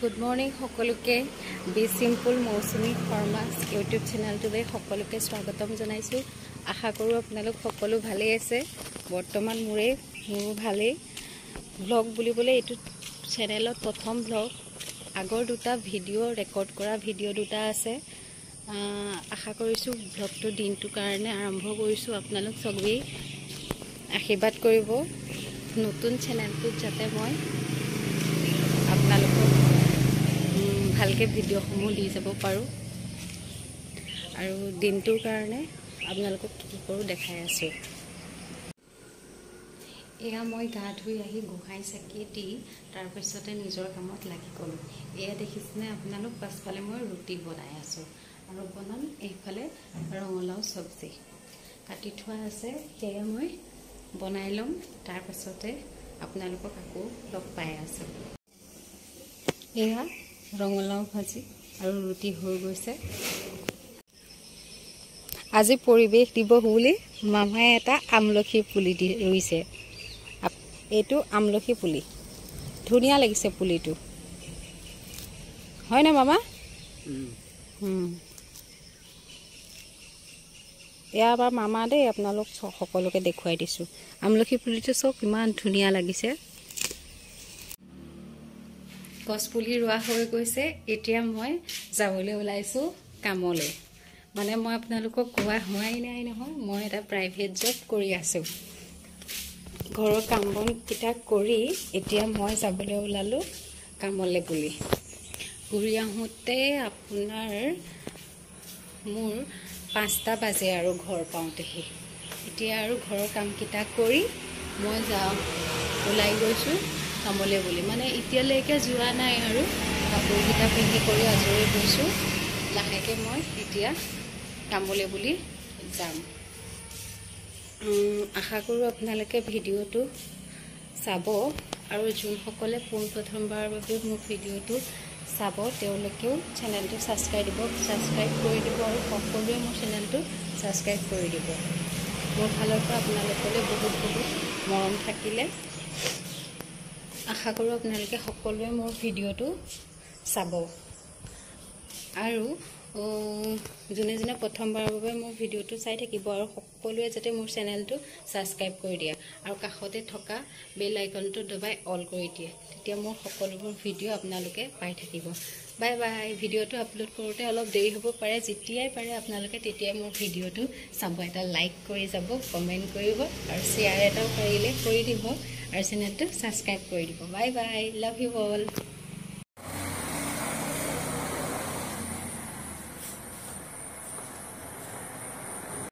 Good morning সকলোকে B simple মৌসুমী farmers YouTube চেনেলটোলৈ সকলোকে স্বাগতম জনাইছো আশা কৰো আপোনালোক সকলো ভালে আছে বৰ্তমান মোৰো ভালে ব্লগ বুলিবলৈ এটো চেনেলত প্ৰথম ব্লগ আগৰ দুটা ভিডিও ৰেকৰ্ড কৰা ভিডিও দুটা আছে আশা কৰিছো ব্লগটো দিনটো কাৰণে আৰম্ভ কৰিছো আপোনালোক সবেই আশীৰ্বাদ কৰিব নতুন চেনেলটোত যাতে মই আপোনালোক ভালকে ভিডিও সমূহ দি যাব পাৰো আৰু দিনটোৰ কাৰণে আপোনালোকক কি কৰো দেখাই আছো এয়া মই গা ধুই আহি গোহাই চাকি দি তাৰ পিছতে নিজৰ কামত লাগি গলো এয়া দেখিছনে আপোনালোক পাছফালে মই ৰুটি বনাই আছো আৰু বনাম এইফালে ৰঙলাও সবজি কাটি থোৱা আছে সেয়া মই বনাই লম তাৰ পিছতে আপোনালোকক আকৌ লগ পাই আছো এয়া ৰঙলাও ভাজি আৰু ৰুটি হৈ গৈছে আজি পৰিবেশ দিবস বুলি মামাই এটা আমলখি পুলি দি ৰুইছে এইটো আমলখি পুলি ধুনিয়া লাগিছে পুলিটো হয় না মামা এয়া বা মামা দে আপোনালোক সকলোকে দেখুৱাই দিছো আমলখি পুলিটো সব ইমান ধুনিয়া লাগিছে গছ পুলি ৰোৱা হৈ গৈছে এতিয়া মই যাবলৈ ওলাইছো কামলৈ মানে মই আপোনালোকক কোৱা হোৱাই নাই নহয় মই এটা প্ৰাইভেট জব কৰি আছো ঘৰৰ কাম বন কিটা কৰি এতিয়া মই যাবলৈ ওলালো কামলৈ বুলি ঘূৰি আহোতে আপোনাৰ মোৰ 5টা বাজে আৰু ঘৰ পাওঁতেহি এতিয়া আৰু ঘৰৰ কাম কিটা কৰি মই যাওঁ ওলাই গৈছো কামলৈ বুলি মানে এতিয়ালৈকে যোৱা নাই আৰু কাপোৰকিটা পিন্ধি কৰি আজৰি হৈছো লাহেকে মই এতিয়া কামলৈ বুলি যাম আশা কৰো আপোনালোকে ভিডিওটো চাব আৰু যোনসকলে প্ৰথমবাৰৰ বাবে মোৰ ভিডিওটো চাব তেওঁলোকেও চেনেলটো সাবস্ক্ৰাইব কৰি দিব আৰু সকলোৱে মোৰ চেনেলটো সাবস্ক্ৰাইব কৰি দিব মোৰ ফালৰ পৰা আপোনালোকলৈ বহুত বহুত মৰম থাকিলে আশা কৰো আপোনালোকে সকলোৱে মোৰ ভিডিওটো চাব আৰু যোনে যোনে প্ৰথমবাৰৰ বাবে মোৰ ভিডিওটো চাই থাকিব আৰু সকলোৱে যাতে মোৰ চেনেলটো সাবস্ক্ৰাইব কৰি দিয়ে আৰু কাষতে থকা বেল আইকনটো দবাই অল কৰি দিয়ে তেতিয়া মোৰ সকলোবোৰ ভিডিও আপোনালোকে পাই থাকিব বাই বাই ভিডিওটো আপলোড কৰোতে অলপ দেৰি হ'ব পাৰে যেতিয়াই পাৰে আপোনালোকে তেতিয়াই মোৰ ভিডিওটো চাব এটা লাইক কৰি যাব কমেন্ট কৰিব আৰু শেয়াৰ এটাও পাৰিলে কৰি দিব আৰু চেনেলটো সাবস্ক্ৰাইব কৰি দিব bye bye love you all